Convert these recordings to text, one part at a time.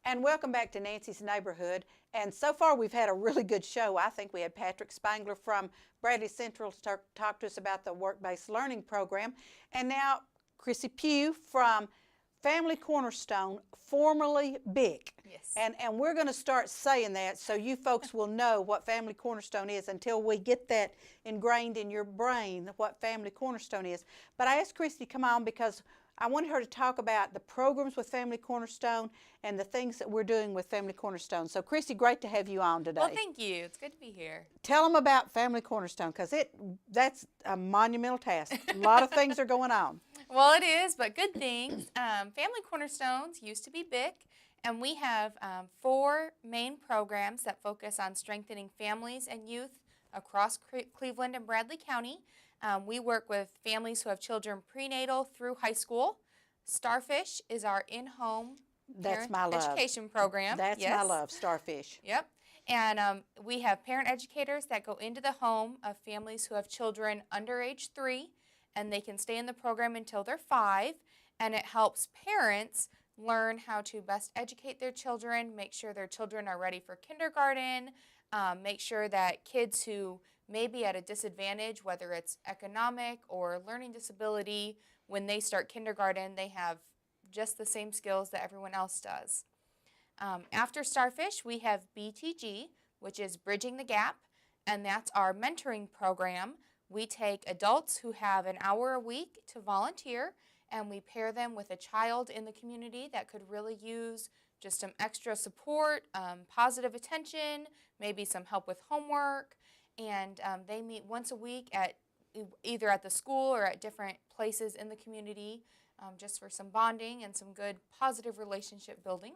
And welcome back to Nancy's Neighborhood. And so far, we've had a really good show. I think we had Patrick Spangler from Bradley Central to talk to us about the work-based learning program. And now, Chrissy Pugh from Family Cornerstone, formerly BIC. Yes. And we're going to start saying that so you folks will know what Family Cornerstone is until we get that ingrained in your brain, what Family Cornerstone is. But I asked Chrissy to come on because I wanted her to talk about the programs with Family Cornerstone and the things that we're doing with Family Cornerstone. So, Chrissy, great to have you on today. Well, thank you. It's good to be here. Tell them about Family Cornerstone because that's a monumental task. A lot of things are going on. Well, it is, but good things. Family Cornerstones used to be big, and we have 4 main programs that focus on strengthening families and youth across Cleveland and Bradley County. We work with families who have children prenatal through high school. Starfish is our in-home education program. That's my love, Starfish. Yep. And we have parent educators that go into the home of families who have children under age 3, and they can stay in the program until they're 5, and it helps parents learn how to best educate their children, make sure their children are ready for kindergarten, make sure that kids who may be at a disadvantage, whether it's economic or learning disability, when they start kindergarten, they have just the same skills that everyone else does. After Starfish, we have BTG, which is Bridging the Gap, and that's our mentoring program. We take adults who have an hour a week to volunteer, and we pair them with a child in the community that could really use just some extra support, positive attention, maybe some help with homework, and they meet once a week at either at the school or at different places in the community just for some bonding and some good positive relationship building.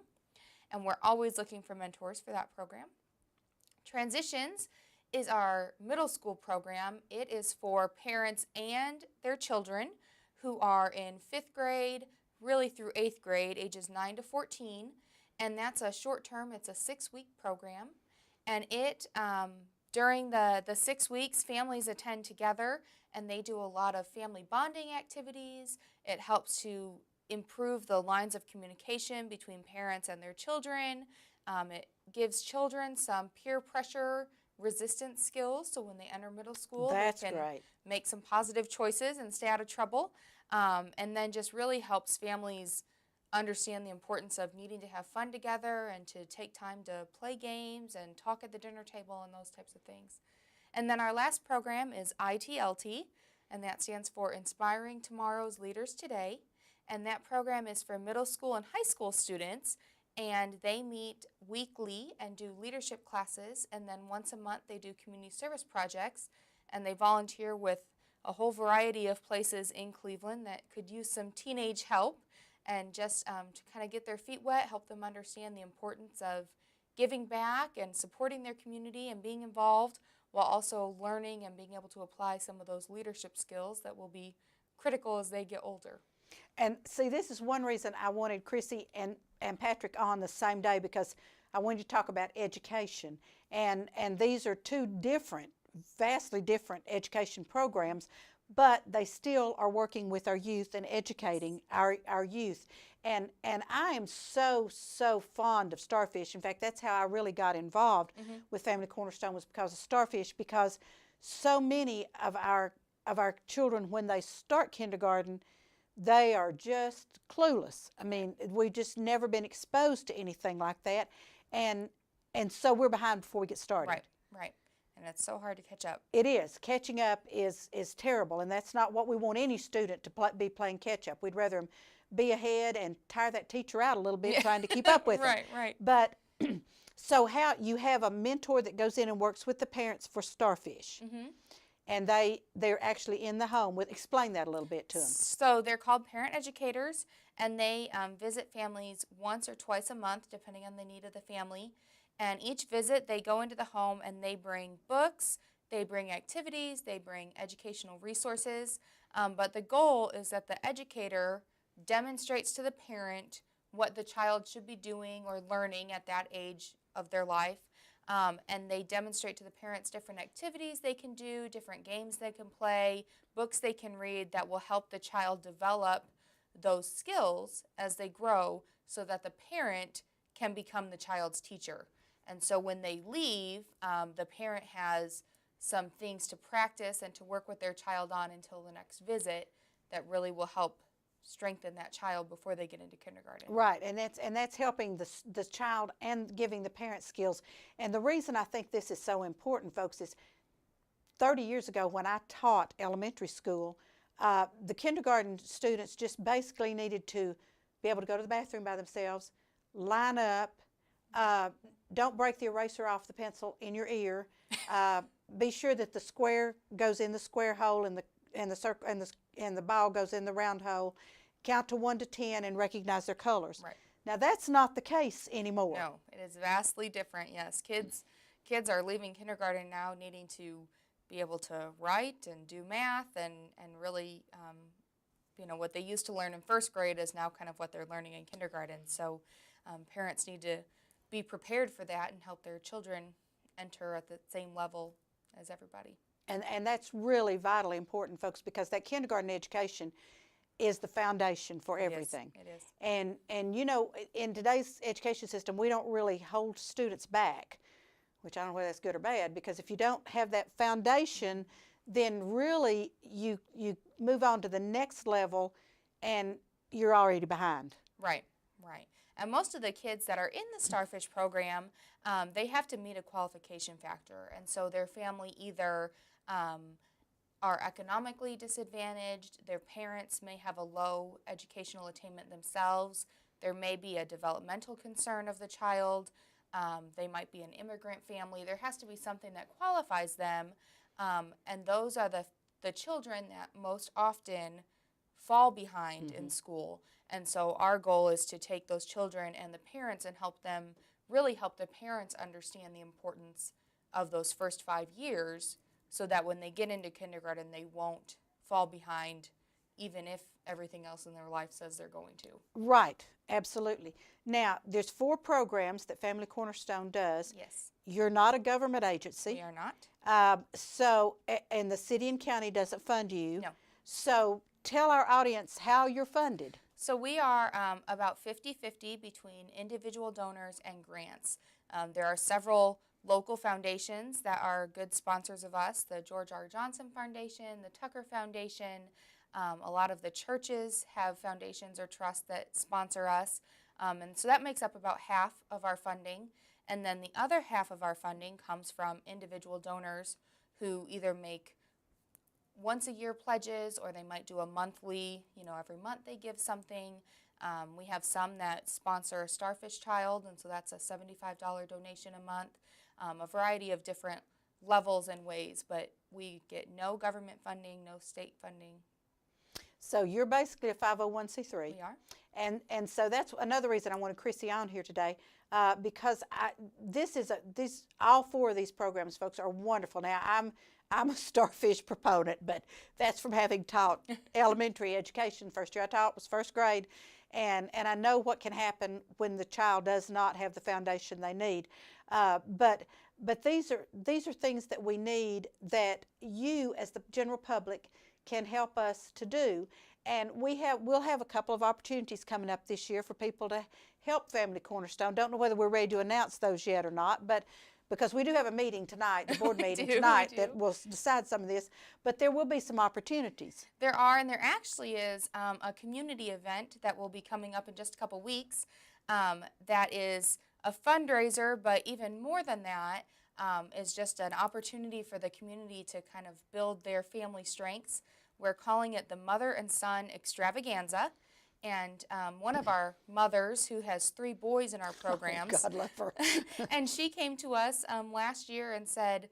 And we're always looking for mentors for that program. Transitions is our middle school program. It is for parents and their children who are in 5th grade, really through 8th grade, ages 9 to 14. And that's a short term, it's a 6-week program. And it, during the 6 weeks, families attend together and they do a lot of family bonding activities. It helps to improve the lines of communication between parents and their children. It gives children some peer pressure resistance skills, so when they enter middle school, they can make some positive choices and stay out of trouble. And then just really helps families understand the importance of needing to have fun together and to take time to play games and talk at the dinner table and those types of things. And then our last program is ITLT, and that stands for Inspiring Tomorrow's Leaders Today. And that program is for middle school and high school students, and they meet weekly and do leadership classes, and then once a month they do community service projects, and they volunteer with a whole variety of places in Cleveland that could use some teenage help, and just to kind of get their feet wet, help them understand the importance of giving back and supporting their community and being involved, while also learning and being able to apply some of those leadership skills that will be critical as they get older. And see, this is one reason I wanted Chrissy and Patrick on the same day, because I wanted to talk about education. And these are 2 different, vastly different education programs, but they still are working with our youth and educating our youth. And I am so fond of Starfish. In fact, that's how I really got involved with Family Cornerstone, was because of Starfish, because so many of our children, when they start kindergarten, they are just clueless. I mean, we've just never been exposed to anything like that, and so we're behind before we get started. Right. And it's so hard to catch up. It is. Catching up is terrible, and that's not what we want any student to be playing catch up. We'd rather them be ahead and tire that teacher out a little bit trying to keep up with them. Right. But so how you have a mentor that goes in and works with the parents for Starfish. And they're actually in the home. Explain that a little bit to them. So they're called parent educators, and they visit families once or twice a month, depending on the need of the family. And each visit, they go into the home and they bring books, they bring activities, they bring educational resources. But the goal is that the educator demonstrates to the parent what the child should be doing or learning at that age of their life. And they demonstrate to the parents different activities they can do, different games they can play, books they can read that will help the child develop those skills as they grow, so that the parent can become the child's teacher. And so when they leave, the parent has some things to practice and to work with their child on until the next visit that really will help strengthen that child before they get into kindergarten. Right, and that's helping the child and giving the parent skills. And the reason I think this is so important, folks, is 30 years ago when I taught elementary school, the kindergarten students just basically needed to be able to go to the bathroom by themselves, line up, don't break the eraser off the pencil in your ear, be sure that the square goes in the square hole and the circle and the ball goes in the round hole. Count to 1 to 10 and recognize their colors. Right. Now that's not the case anymore. No, it is vastly different. Yes, kids are leaving kindergarten now needing to be able to write and do math and really, what they used to learn in first grade is now kind of what they're learning in kindergarten. So parents need to be prepared for that and help their children enter at the same level as everybody. And that's really vitally important, folks, because that kindergarten education is the foundation for everything. It is. And in today's education system, we don't really hold students back, which I don't know whether that's good or bad, because if you don't have that foundation, then really you move on to the next level and you're already behind. Right. And most of the kids that are in the Starfish program, they have to meet a qualification factor. And so their family either are economically disadvantaged, their parents may have a low educational attainment themselves, there may be a developmental concern of the child, they might be an immigrant family. There has to be something that qualifies them, and those are the children that most often fall behind in school. And so our goal is to take those children and the parents and really help the parents understand the importance of those first 5 years, so that when they get into kindergarten, they won't fall behind, even if everything else in their life says they're going to. Right, absolutely. Now, there's 4 programs that Family Cornerstone does. Yes. You're not a government agency. We are not. And the city and county doesn't fund you. No. So tell our audience how you're funded. So we are about 50-50 between individual donors and grants. There are several local foundations that are good sponsors of us, the George R. Johnson Foundation, the Tucker Foundation. A lot of the churches have foundations or trusts that sponsor us. And so that makes up about half of our funding. And then the other half of our funding comes from individual donors who either make once a year pledges, or they might do a monthly, every month they give something. We have some that sponsor a Starfish child, and so that's a $75 donation a month. A variety of different levels and ways, but we get no government funding, no state funding. So you're basically a 501c3. We are. And so that's another reason I wanted Chrissy on here today, because all 4 of these programs, folks, are wonderful. Now, I'm a Starfish proponent, but that's from having taught elementary education. First year I taught was first grade, and I know what can happen when the child does not have the foundation they need. But these are things that we need, that you as the general public can help us to do. And we'll have a couple of opportunities coming up this year for people to help Family Cornerstone. Don't know whether we're ready to announce those yet or not, but because we do have a meeting tonight, the board meeting tonight, that will decide some of this, but there will be some opportunities. There are, and there actually is a community event that will be coming up in just a couple weeks that is a fundraiser, but even more than that, is just an opportunity for the community to kind of build their family strengths. We're calling it the Mother and Son Extravaganza. And one of our mothers, who has 3 boys in our programs, God love her. and she came to us last year and said,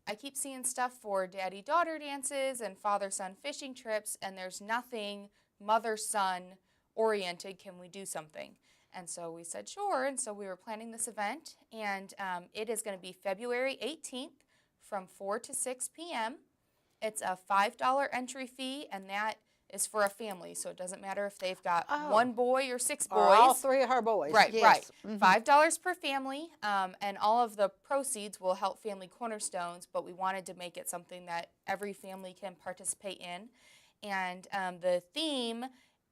I keep seeing stuff for daddy-daughter dances and father-son fishing trips, and there's nothing mother-son oriented. Can we do something? And so we said, sure. And so we were planning this event, and it is going to be February 18th from 4 to 6 p.m. It's a $5 entry fee, and that is for a family, so it doesn't matter if they've got 1 boy or 6 boys. Or all 3 of her boys. Right, yes. right. Mm-hmm. $5 per family, and all of the proceeds will help Family Cornerstones, but we wanted to make it something that every family can participate in. And the theme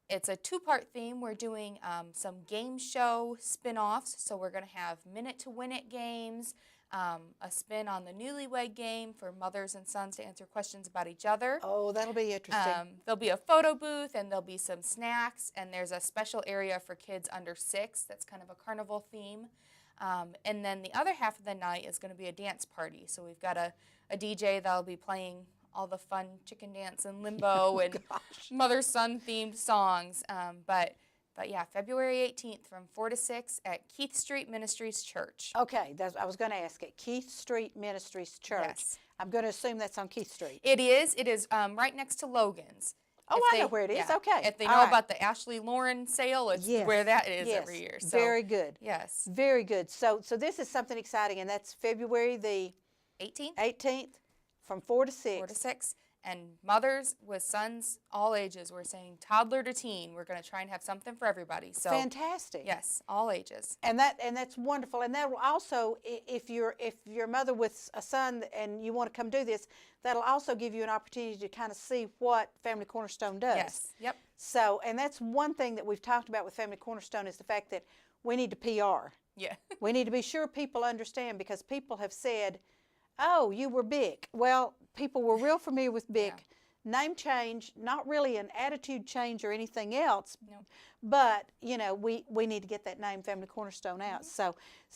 It's a two-part theme. We're doing some game show spin-offs. So we're going to have minute to win it games, a spin on the newlywed game for mothers and sons to answer questions about each other. Oh, that'll be interesting. There'll be a photo booth, and there'll be some snacks, and there's a special area for kids under 6 that's kind of a carnival theme. And then the other half of the night is going to be a dance party. So we've got a DJ that'll be playing all the fun chicken dance and limbo and mother-son themed songs. But yeah, February 18th from 4 to 6 at Keith Street Ministries Church. Okay, I was going to ask it. Keith Street Ministries Church. Yes. I'm going to assume that's on Keith Street. It is. It is right next to Logan's. Oh, I know where it is. Yeah, Okay. If they All know right. about the Ashley Lauren sale, it's where that is Yes. every year. So, Very good. yes. Very good. So this is something exciting, and that's February the 18th from 4 to 6. 4 to 6. And mothers with sons all ages, we're saying toddler to teen. We're going to try and have something for everybody. So Fantastic. yes, all ages. And that's wonderful. And that will also, if you're a mother with a son and you want to come do this, that'll also give you an opportunity to kind of see what Family Cornerstone does. Yes. Yep. So, and that's one thing that we've talked about with Family Cornerstone is the fact that we need to PR. Yeah. We need to be sure people understand, because people have said, oh, you were BIC. Well, people were real familiar with BIC. Yeah. Name change, not really an attitude change or anything else, No. but we need to get that name Family Cornerstone out. So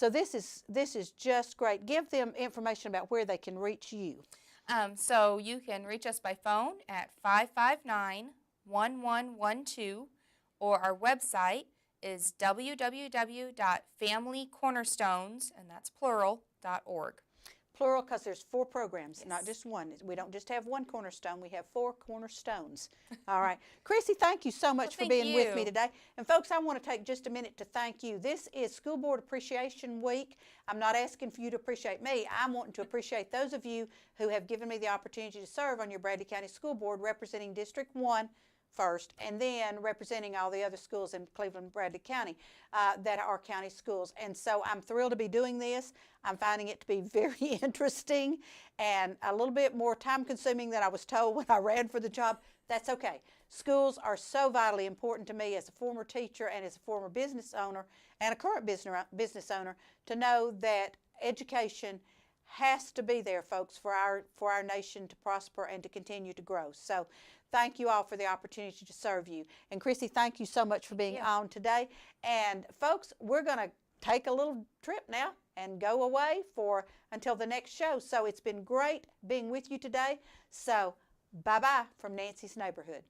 this is just great. Give them information about where they can reach you. So you can reach us by phone at 559-1112, or our website is www.familycornerstones, and that's plural.org. Plural, because there's 4 programs, Yes. not just one. We don't just have one cornerstone, we have 4 cornerstones. All right. Chrissy, thank you so much for being with me today. And folks, I want to take just a minute to thank you. This is School Board Appreciation Week. I'm not asking for you to appreciate me. I'm wanting to appreciate those of you who have given me the opportunity to serve on your Bradley County School Board, representing District 1 first, and then representing all the other schools in Cleveland, Bradley County that are county schools. And so I'm thrilled to be doing this. I'm finding it to be very interesting and a little bit more time consuming than I was told when I ran for the job. That's okay. Schools are so vitally important to me as a former teacher and as a former business owner and a current business owner, to know that education has to be there, folks, for our nation to prosper and to continue to grow. So thank you all for the opportunity to serve you. And Chrissy, thank you so much for being on today. And folks, we're going to take a little trip now and go away until the next show. So it's been great being with you today. So bye-bye from Nancy's Neighborhood.